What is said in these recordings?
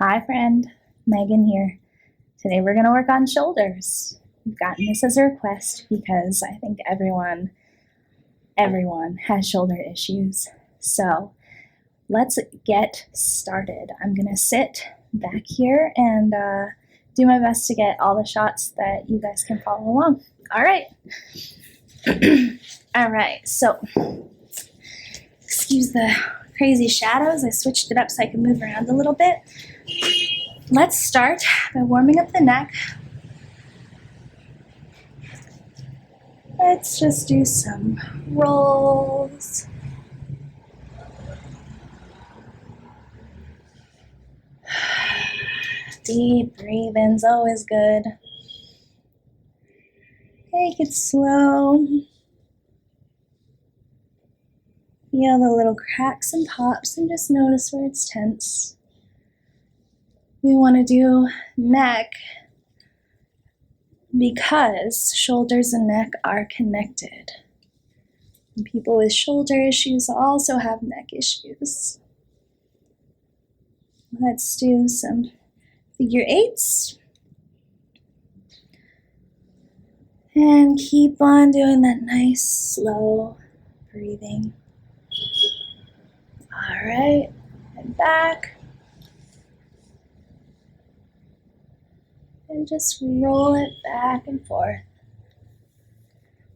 Hi friend, Megan here. Today we're going to work on shoulders. We've gotten this as a request because I think everyone has shoulder issues. So let's get started. I'm going to sit back here and do my best to get all the shots that you guys can follow along. All right. All right, so excuse the crazy shadows. I switched it up so I can move around a little bit. Let's start by warming up the neck. Let's just do some rolls. Deep breathing's always good. Take it slow. Feel the little cracks and pops and just notice where it's tense. We want to do neck because shoulders and neck are connected. And people with shoulder issues also have neck issues. Let's do some figure eights. And keep on doing that nice, slow breathing. All right, and back. And just roll it back and forth.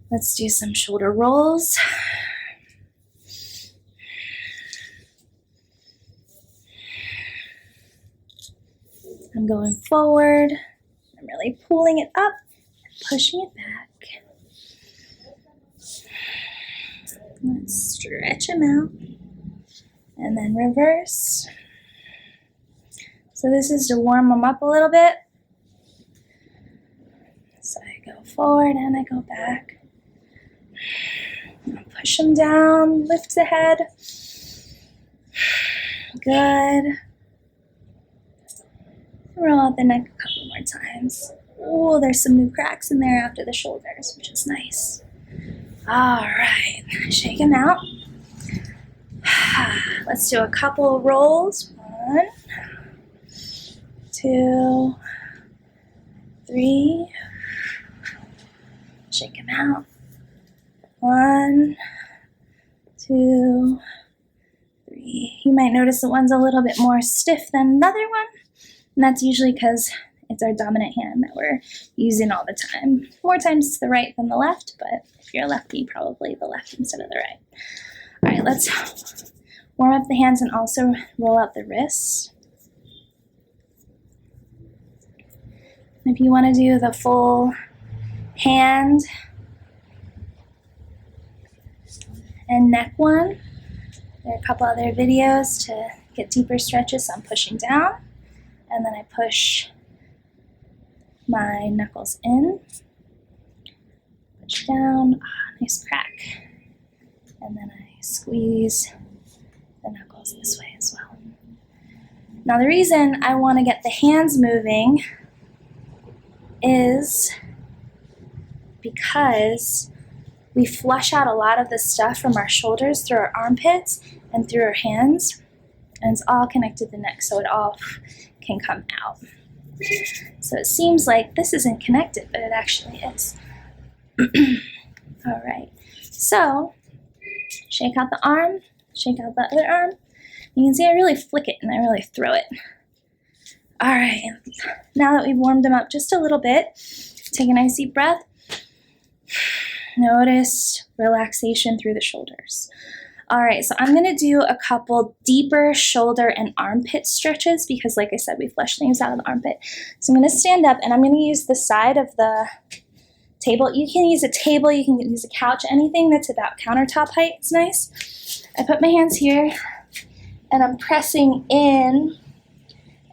Let's do some shoulder rolls. I'm going forward. I'm really pulling it up and pushing it back. Let's stretch them out. And then reverse. So this is to warm them up a little bit. So I go forward and I go back. I'll push them down, lift the head. Good. Roll out the neck a couple more times. Oh, there's some new cracks in there after the shoulders, which is nice. All right, shake them out. Let's do a couple rolls. 1, 2, 3. Shake them out. 1, 2, 3. You might notice the one's a little bit more stiff than another one, and that's usually because it's our dominant hand that we're using all the time. More times to the right than the left, but if you're a lefty, probably the left instead of the right. All right, let's warm up the hands and also roll out the wrists. If you want to do the full hand and neck one, there are a couple other videos to get deeper stretches. So I'm pushing down, and then I push my knuckles in, push down, nice crack, and then I squeeze the knuckles this way as well. Now the reason I want to get the hands moving is because we flush out a lot of the stuff from our shoulders through our armpits and through our hands, and it's all connected to the neck, so it all can come out. So it seems like this isn't connected, but it actually is. All right, so shake out the arm, shake out the other arm. You can see I really flick it and I really throw it. All right, now that we've warmed them up just a little bit, take a nice deep breath. Notice relaxation through the shoulders. All right, so I'm gonna do a couple deeper shoulder and armpit stretches because like I said, we flush things out of the armpit. So I'm gonna stand up and I'm gonna use the side of the table. You can use a table, you can use a couch, anything that's about countertop height is nice. I put my hands here and I'm pressing in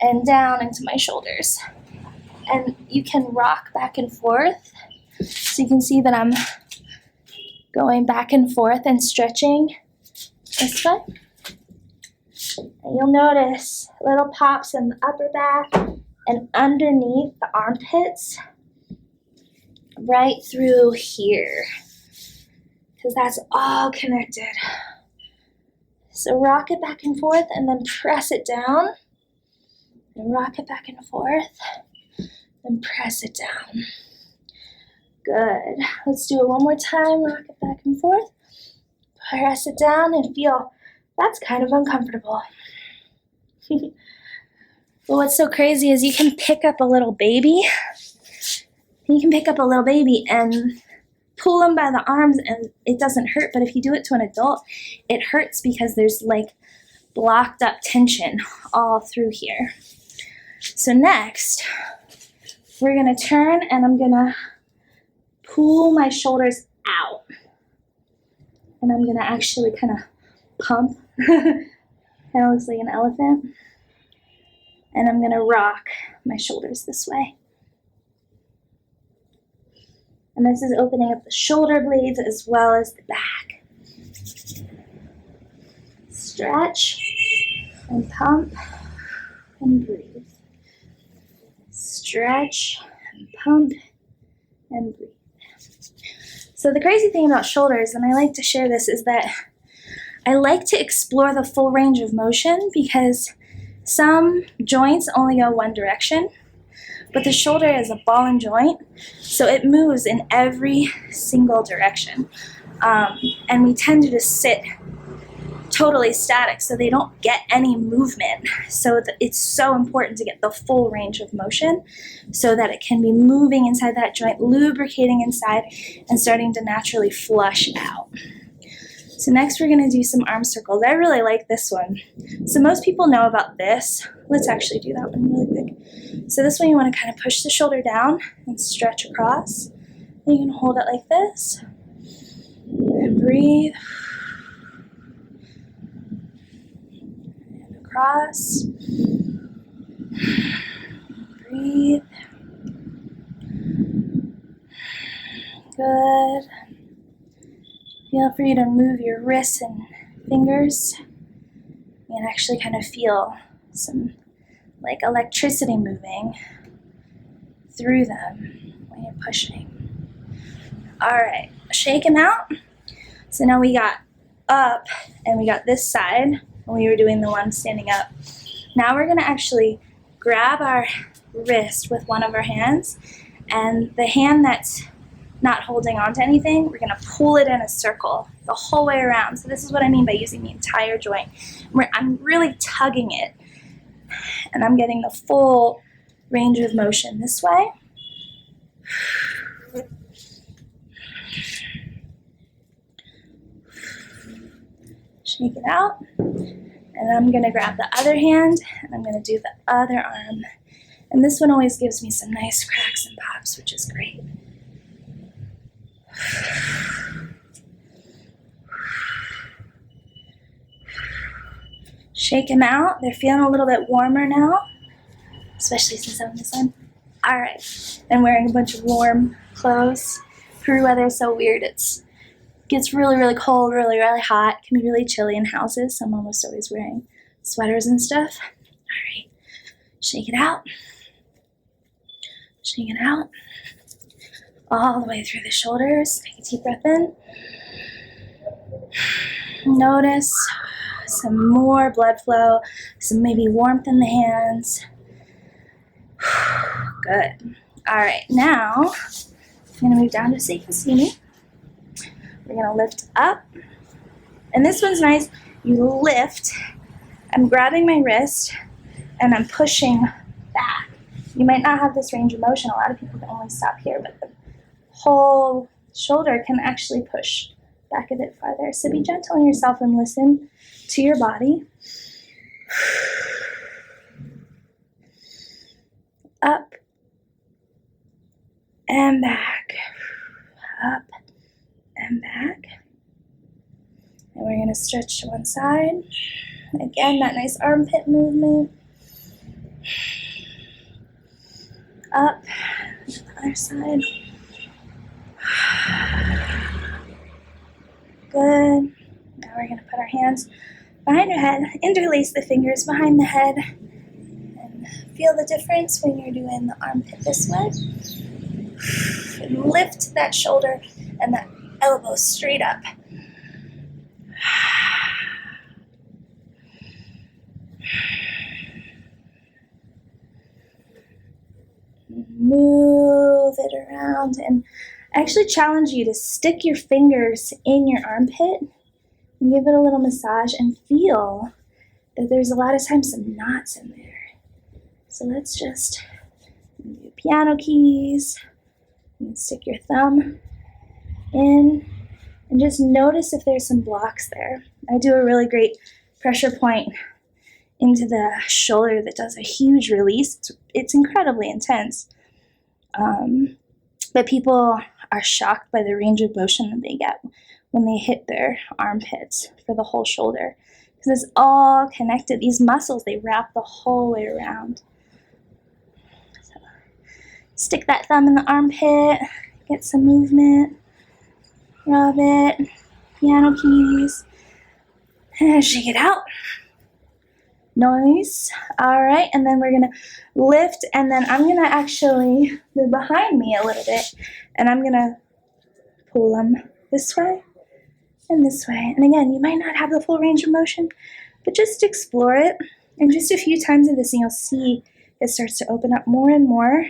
and down into my shoulders. And you can rock back and forth. So you can see that I'm going back and forth and stretching this way. And you'll notice little pops in the upper back and underneath the armpits, right through here, because that's all connected. So rock it back and forth and then press it down And rock it back and forth. And press it down. Good. Let's do it one more time. Rock it back and forth. Press it down and feel that's kind of uncomfortable. But what's so crazy is you can pick up a little baby. You can pick up a little baby and pull them by the arms and it doesn't hurt. But if you do it to an adult, it hurts because there's like blocked up tension all through here. So next, we're going to turn and I'm going to pull my shoulders out. And I'm going to actually kind of pump. Kind of looks like an elephant. And I'm going to rock my shoulders this way. And this is opening up the shoulder blades as well as the back. Stretch and pump and breathe. Stretch and pump and breathe. So the crazy thing about shoulders, and I like to share this, is that I like to explore the full range of motion because some joints only go one direction, but the shoulder is a ball and joint, so it moves in every single direction. And we tend to just sit totally static, so they don't get any movement. So it's so important to get the full range of motion so that it can be moving inside that joint, lubricating inside, and starting to naturally flush out. So next we're going to do some arm circles. I really like this one. So most people know about this. Let's actually do that one really quick. So this one you want to kind of push the shoulder down and stretch across. And you can hold it like this. And breathe. And across. Breathe. Good. Feel free to move your wrists and fingers and actually kind of feel some like electricity moving through them when you're pushing. All right, shake them out. So now we got up and we got this side when we were doing the one standing up. Now we're gonna actually grab our wrist with one of our hands, and the hand that's not holding on to anything, we're gonna pull it in a circle the whole way around. So this is what I mean by using the entire joint. I'm really tugging it, and I'm getting the full range of motion this way. Shake it out, and I'm gonna grab the other hand, and I'm gonna do the other arm. And this one always gives me some nice cracks and pops, which is great. Shake them out. They're feeling a little bit warmer now, especially since I'm in the sun. All right, I'm wearing a bunch of warm clothes. Peru weather is so weird. It gets really, really cold, really, really hot. It can be really chilly in houses, so I'm almost always wearing sweaters and stuff. All right, shake it out. Shake it out. All the way through the shoulders. Take a deep breath in. Notice some more blood flow, some maybe warmth in the hands. Good. All right, now I'm going to move down to so you can see me. We're going to lift up. And this one's nice. You lift. I'm grabbing my wrist and I'm pushing back. You might not have this range of motion. A lot of people can only stop here, but the whole shoulder can actually push back a bit farther. So be gentle on yourself and listen to your body. Up and back. Up and back. And we're going to stretch to one side. Again, that nice armpit movement. Up to the other side. Good. Now we're going to put our hands behind our head, interlace the fingers behind the head, and feel the difference when you're doing the armpit this way. And lift that shoulder and that elbow straight up. move it around. And I actually challenge you to stick your fingers in your armpit and give it a little massage and feel that there's a lot of times some knots in there. So let's just do piano keys. You can stick your thumb in and just notice if there's some blocks there. I do a really great pressure point into the shoulder that does a huge release. It's incredibly intense. But people are shocked by the range of motion that they get when they hit their armpits for the whole shoulder. Because it's all connected. These muscles, they wrap the whole way around. So stick that thumb in the armpit, get some movement, rub it, piano keys, and shake it out. Nice. All right, and then we're gonna lift, and then I'm gonna actually, they're behind me a little bit, and I'm gonna pull them this way and this way. And again, you might not have the full range of motion, but just explore it. And just a few times of this, and you'll see it starts to open up more and more.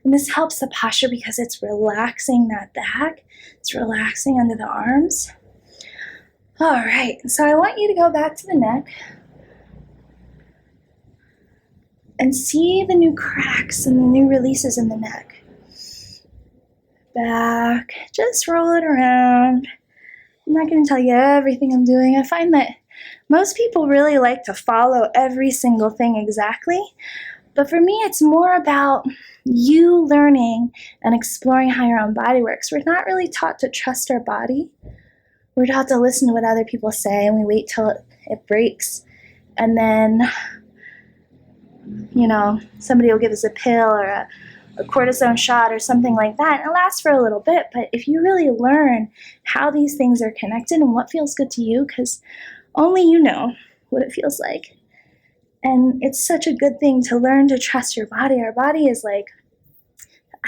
And this helps the posture because it's relaxing that back. It's relaxing under the arms. All right, so I want you to go back to the neck and see the new cracks and the new releases in the neck. Back, just roll it around. I'm not going to tell you everything I'm doing. I find that most people really like to follow every single thing exactly. But for me, it's more about you learning and exploring how your own body works. We're not really taught to trust our body. We're taught to listen to what other people say, and we wait till it breaks. And then, somebody will give us a pill or a cortisone shot or something like that. It lasts for a little bit, but if you really learn how these things are connected and what feels good to you, because only you know what it feels like. And it's such a good thing to learn to trust your body. Our body is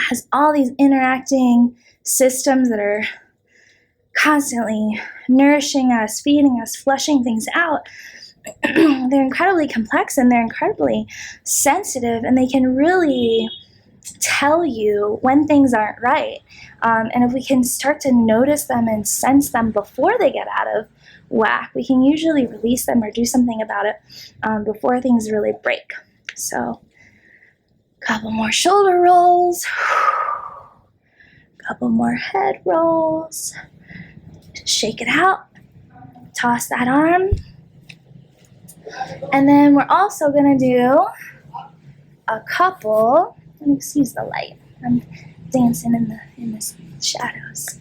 has all these interacting systems that are constantly nourishing us, feeding us, flushing things out. They're incredibly complex and they're incredibly sensitive, and they can really tell you when things aren't right. And if we can start to notice them and sense them before they get out of whack, we can usually release them or do something about it before things really break. So, couple more shoulder rolls, couple more head rolls. Just shake it out, toss that arm. And then we're also going to do a couple, and excuse the light, I'm dancing in the shadows.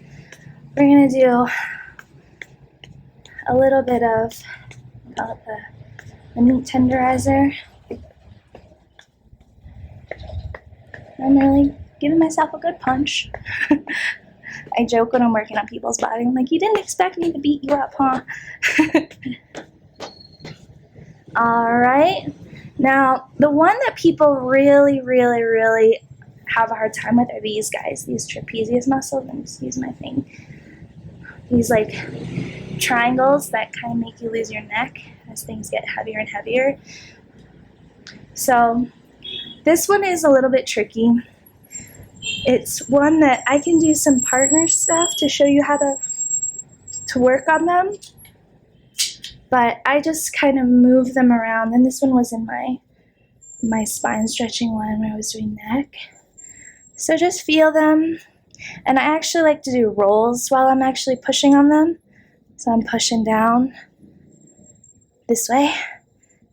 We're going to do a little bit of the meat tenderizer. I'm really giving myself a good punch. I joke when I'm working on people's body. I'm like, you didn't expect me to beat you up, huh? All right. Now, the one that people really, really, really have a hard time with are these guys, these trapezius muscles. Let me just use my thing. These triangles that kind of make you lose your neck as things get heavier and heavier. So this one is a little bit tricky. It's one that I can do some partner stuff to show you how to work on them. But I just kind of move them around. And this one was in my spine stretching one when I was doing neck. So just feel them. And I actually like to do rolls while I'm actually pushing on them. So I'm pushing down this way,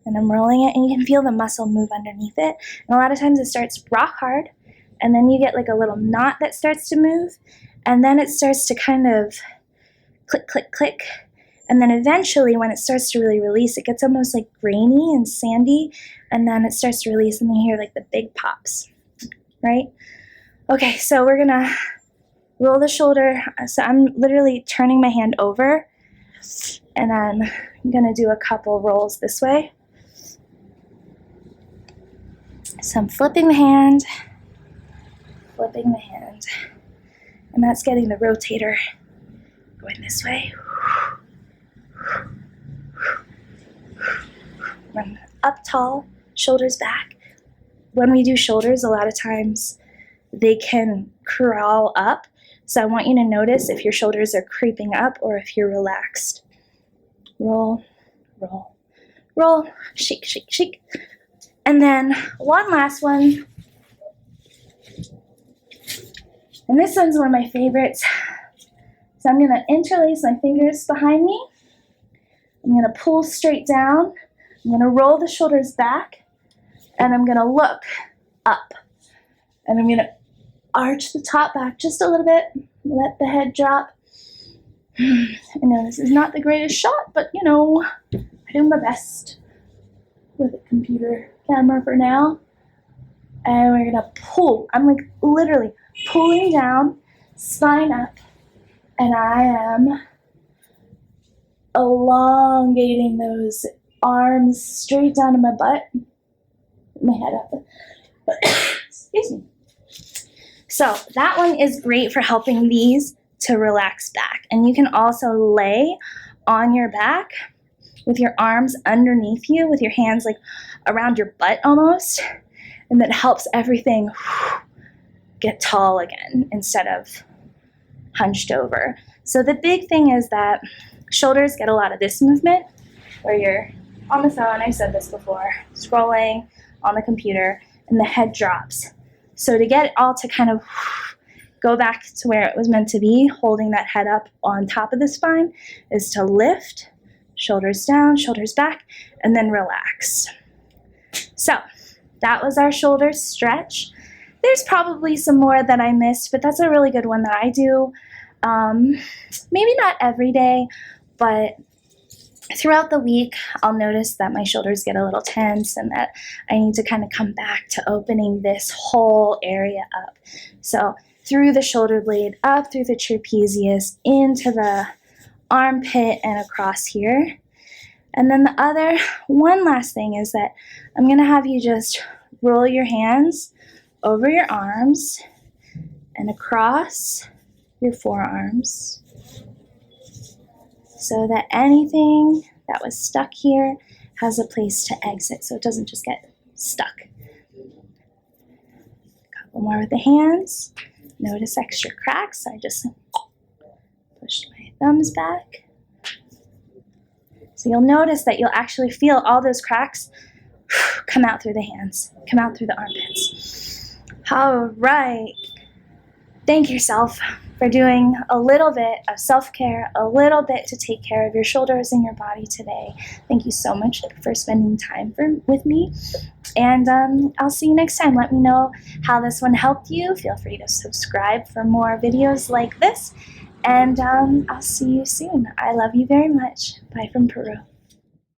and I'm rolling it, and you can feel the muscle move underneath it. And a lot of times it starts rock hard, and then you get like a little knot that starts to move, and then it starts to kind of click, click, click. And then eventually when it starts to really release, it gets almost like grainy and sandy, and then it starts to release, and then you hear like the big pops, right? Okay, so we're gonna roll the shoulder. So I'm literally turning my hand over, and I'm gonna do a couple rolls this way. So I'm flipping the hand, and that's getting the rotator going this way. Run up tall, shoulders back. When we do shoulders, a lot of times they can crawl up. So I want you to notice if your shoulders are creeping up or if you're relaxed. Roll, roll, roll, shake, shake, shake. And then one last one. And this one's one of my favorites. So I'm going to interlace my fingers behind me. I'm going to pull straight down. I'm going to roll the shoulders back. And I'm going to look up. And I'm going to arch the top back just a little bit. Let the head drop. I know this is not the greatest shot, but you know, I do my best with a computer camera for now. And we're going to pull. I'm like literally pulling down, spine up. And I am elongating those arms straight down to my butt. My head up. Excuse me. So that one is great for helping these to relax back. And you can also lay on your back with your arms underneath you, with your hands like around your butt almost. And that helps everything get tall again instead of hunched over. So the big thing is that shoulders get a lot of this movement where you're on the phone, I said this before, scrolling on the computer, and the head drops. So to get it all to kind of go back to where it was meant to be, holding that head up on top of the spine, is to lift, shoulders down, shoulders back, and then relax. So that was our shoulder stretch. There's probably some more that I missed, but that's a really good one that I do. Maybe not every day, but throughout the week, I'll notice that my shoulders get a little tense and that I need to kind of come back to opening this whole area up. So through the shoulder blade, up through the trapezius, into the armpit and across here. And then the one last thing is that I'm going to have you just roll your hands over your arms and across your forearms so that anything that was stuck here has a place to exit so it doesn't just get stuck. A couple more with the hands. Notice extra cracks. I just pushed my thumbs back. So you'll notice that you'll actually feel all those cracks come out through the hands, come out through the armpits. All right. Thank yourself for doing a little bit of self-care, a little bit to take care of your shoulders and your body today. Thank you so much for spending time with me. And I'll see you next time. Let me know how this one helped you. Feel free to subscribe for more videos like this. And I'll see you soon. I love you very much. Bye from Peru.